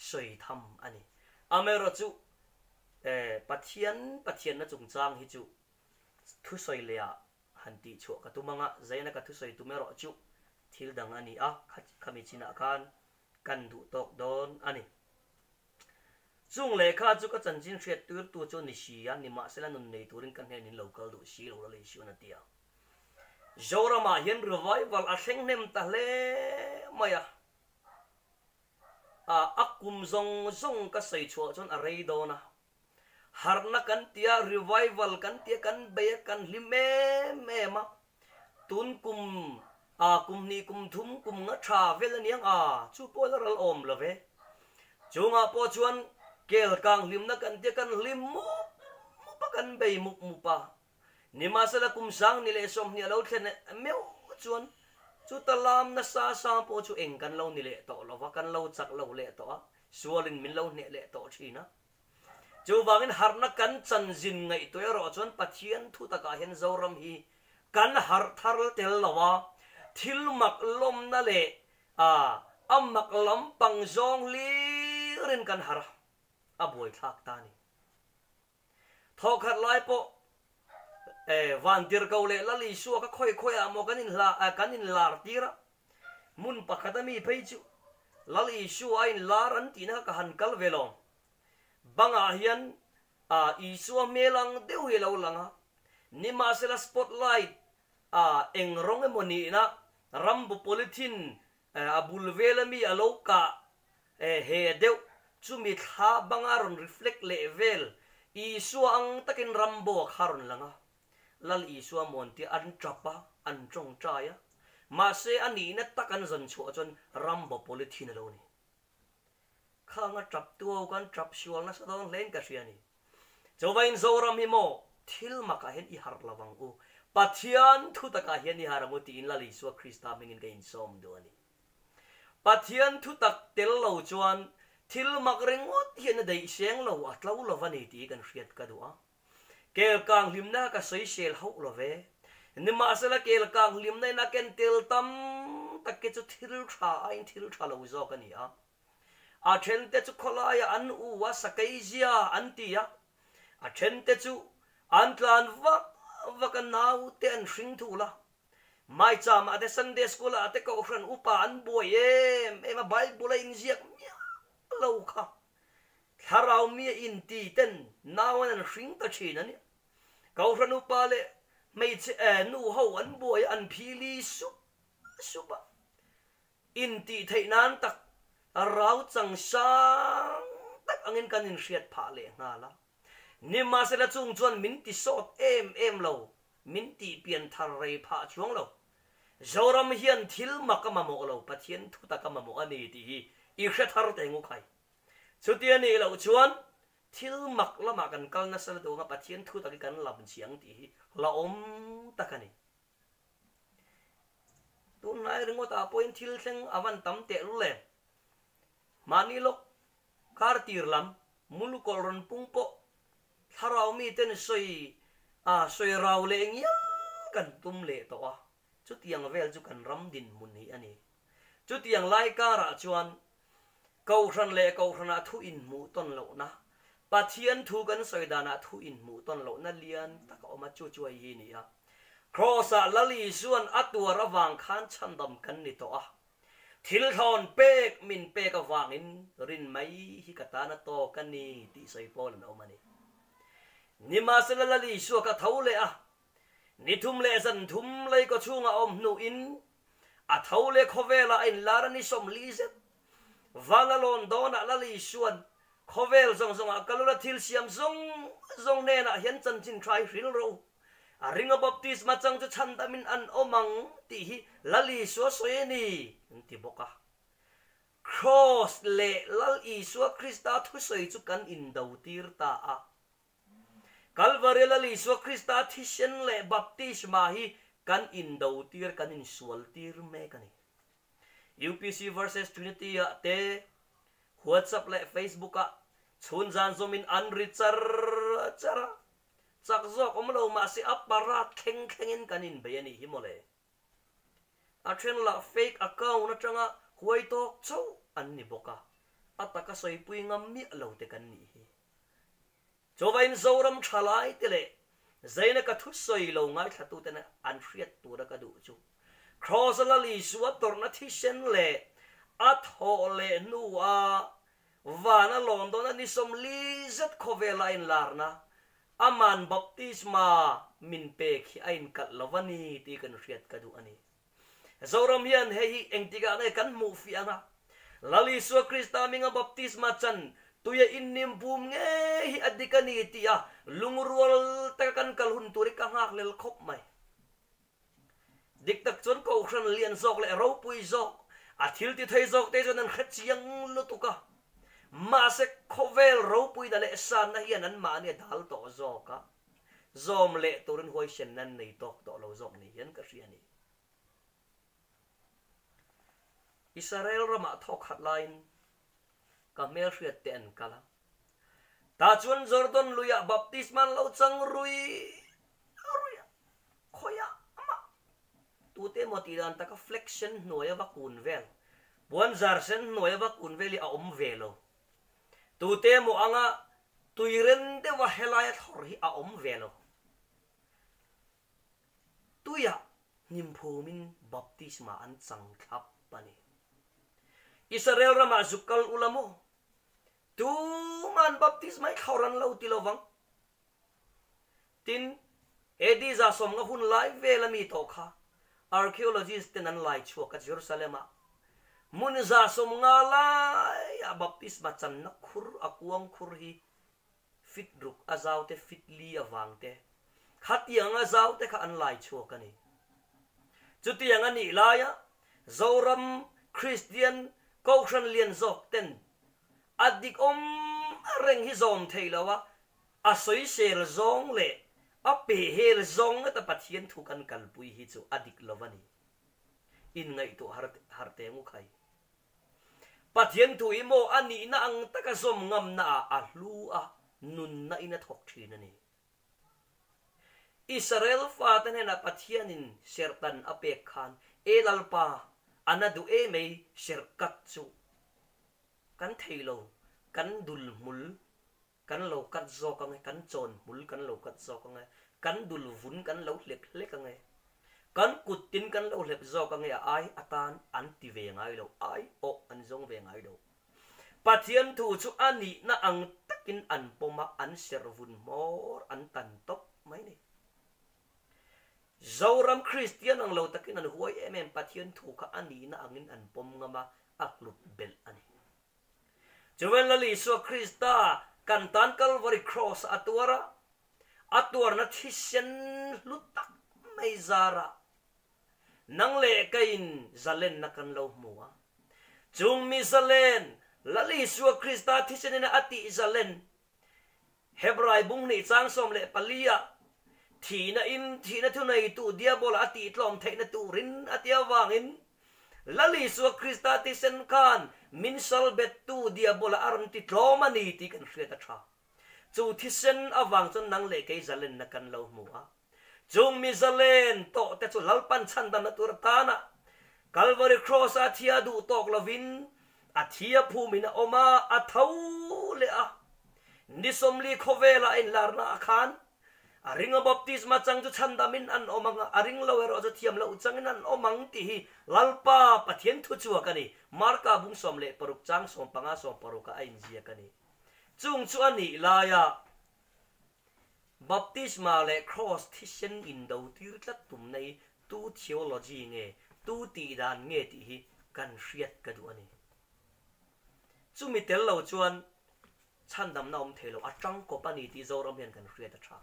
soi tham ani amero chu pathian na chung chang hi chu thu soi le a hanti chu ka tumanga zaina ka thu soi tumero chu thil dang ani a khami china khan kan du tok don ani chung le kha chu ka chanchin thret tur tu chu ni si ya ni ma sela nun nei turin kan he nin local du si lo le si na tia jorama hian revival a thleng nem ta hle maya akum zong ka sei chho chon a rei do na harna kan tia revival kan tia kan be kan lime me ma tun kum ni kum thum kum nga travel niang chu polaral om love chunga po chuan kel kang lim na kan tia kan lim mu pa kan be mu pa ni masala kum sang ni le som ni lo thlen meu chuan chu talam na sa po chu eng kan lo ni le to lo wa kan lo chak lo le to sualin min lo ne le to thina chu wangin harna kan chan jin ngai to ro chon pathian thu ta ka hen zoram hi kan har thar tel lawa thil mak lom na le amak lam pang zong li rin kan har aboi thak ta ni thokhat lai po van tir ko le la li su ka khoi amo kanin lar tira mun pakadami phei chu la li su ain lar an tina ka han kal velong banga hian isua melang deu hi lo langa ni ma sela spotlight eng rong emoni na rambu polythene abul velami aloka he deu chumi tha bangaron reflect level isua ang takin rambo kharon langa lal isua monti an trapa an trong chaya ma se ani na takan zan chu chon rambo polythene lo ni khanga trap tuo kan trap shual na sadon len ka siani chowain zoram hi mo thil maka hen i har lawang u pathian thu taka hian ni haramuti in lali su krista mingin ka in som do ani pathian thu tak tel lo chuan thil mak rengot hian dei seng lo atlo lo vani ti kan hriat ka do a kel kang limna ka soi sel ho lo ve ni ma sala kel kang limna na ken tel tam takke chu thil tha lo zo ka ni a then te chu kholaya an u wa sakai zia antia a then te chu antlan va kan nau te an hring thu la mai cham ate sunday school ate ko fran upa an boy ema bible in ziak lo kha tharau mi in ti ten nawan an hring ta chin ani ko fran upa le mei che nu ho an boy an phili supa in ti theinan tak rau chang sang tak angin kanin hriat pha le nga la ni ma se la chung chuan min ti sot em lo min ti pian thar rei pha chuang lo zoram hian thil makama mo lo pathian thu ta kama mo ani ti hi i hre thar te ngu khai chutia ni lo chuan thil mak lama kan kal na sal do nga pathian thu ta ki kan lam chiang ti hi la om takani tu nai ringo ta point thil thleng awan tam te lu le mani lok kar tir lam mulu kolron pungpo tharau mi ten soi rau le ngiam kan tum le to a chu tiang vel chu kan ram din mun hi ani chu tiang lai kara chuan ko ran le ko rana thu in mu ton lo na pathian thu kan soi dana thu in mu ton lo na lian tak oma chu chuai hi ni a cross a lali suan atua rawang khan chandam kan ni to a thil thon pek min pek awangin rin mai hi katana to kan ni ti soi pol no mani ni ma selalali su ka thole a ni thum le zan thum lei ko chunga om nu in a thole khovela in larani som lizet vangalon dona lali suan khovel zong a kalula thil siam zong ne na hian chan chin trai ril ro a ringa baptism ma chang chu chanda min an omang ti hi lali so soeni ti boka cross le lal iswa krista thu soi chu kan in do tir ta a Calvary lali so Krista thishen le baptisma hi kan in do tir kan in sual tir me kani UPC versus Trinity te WhatsApp le Facebook a chun jan zomin unricher chara chak zo omlo ma si apara khengin kanin bayani himole a thren la fake account na changa huai tok chau an ni boka ataka soi pui ngam mi lo te kan ni hi chovain zoram thalai te le zaina ka thut soi lo ngai thatu te na an hriat tu ra ka du chu cross la li suwa torna thi sen le at ho le nuwa vana london ni som li zat khovela in larna aman baptisma min pe khi ain kat lovani ti kan hriat ka du ani zoram hian hei engtiga ne kan mu fi anga lali su krista minga baptisma chan tuya innim bum nge hi adikani tia lungrual ta kan kalhun turi ka ngak lel khop mai dik tak chon ko khran lian zok le ro pui zok athil ti thei zok te jonan khat chiang lutuka ma se khovel ro pui da le san na hian an ma ne dal to zoka zom le turin hoi shen nan nei tok to lo zok ni hian ka riani Israel rama thok hotline kamel riat ten kala ta chuan Jordan luya baptisman lo chang rui khoya ama tu te motiran ta ka flexion noya va kun vel buan zar sen noya va kun veli a om velo tu te mo anga tuiren de wa helaya thor hi a om velo tuya nimphumin baptisma an chang thap pani Israel rama zukal ulamo tu man baptisma khauran lo ti lovang tin edi za som nga hun lai velami to kha archaeologists tenan lai chu ka Jerusalem mun za som nga lai a baptisma chan na khur akuang khur hi fit ruk azaw te fit li awang te khatiang azaw te kha an lai chu ka ni chutiang ani laya zoram Christian Kousan lian zok ten adik reng hi zom theilawa a soi sel zong le a pe hel zong ta pathian thu kan kalpui hi chu adik lovani in ngai to harte mu khai pathian thu imo ani na ang taka zom ngam na a hlu a nun na ina thok thin ani Israel fa tan na pathianin sertan apek khan elalpa anadu e mei sherkat chu kan thailo kan dul mul kan lo kat zo ka nge kan chon mul kan lo kat zo ka nge kan dul vun kan lo hlek hlek ka nge kan kutin kan lo hlep zo ka nge ai atan anti ve ngai lo ai o an zong ve ngai lo pathian thu chu ani na ang takin an poma an servun mor an tan top mai ni Zoram Christian ang lo takin an huay pathian thu ka ani na angin an pom ngama aklut bel ani Juwen lali so Krista kantan Calvary cross atwara na thisen lutak may zara nang le kain zalen na kan lo muwa chung mi zalen lali so Krista thisen na ati zalen Hebrai bung ni chang som le palia thina thu nei tu diabol ati tlom theina tu rin atia wangin lali su Krista ti sen kan min sal bet tu diabol aron ti tlom ani ti kan hriata tha chu thi sen awang chon nang le ke zalen na kan lo muwa chung mi zalen to te chu lalpan chan dan na tur tana Calvary cross athia du tok lovin athia phumina oma athau le a nisomli khovela in larna khan aring baptisma chang chu chandamin an omanga aring lower ojo thiam lo changin an omang ti hi lalpa pathian thu chu kani marka bung som le paruk chang som panga som paruka ain jia kani chung chu ani laya baptisma le cross thisen in do tir tlat tum nei tu theology nge tu ti dan nge ti hi kan hriat ka du ani chu mi tel lo chuan chandam na om thelo atang ko pani ti zoram hian kan hriat a tha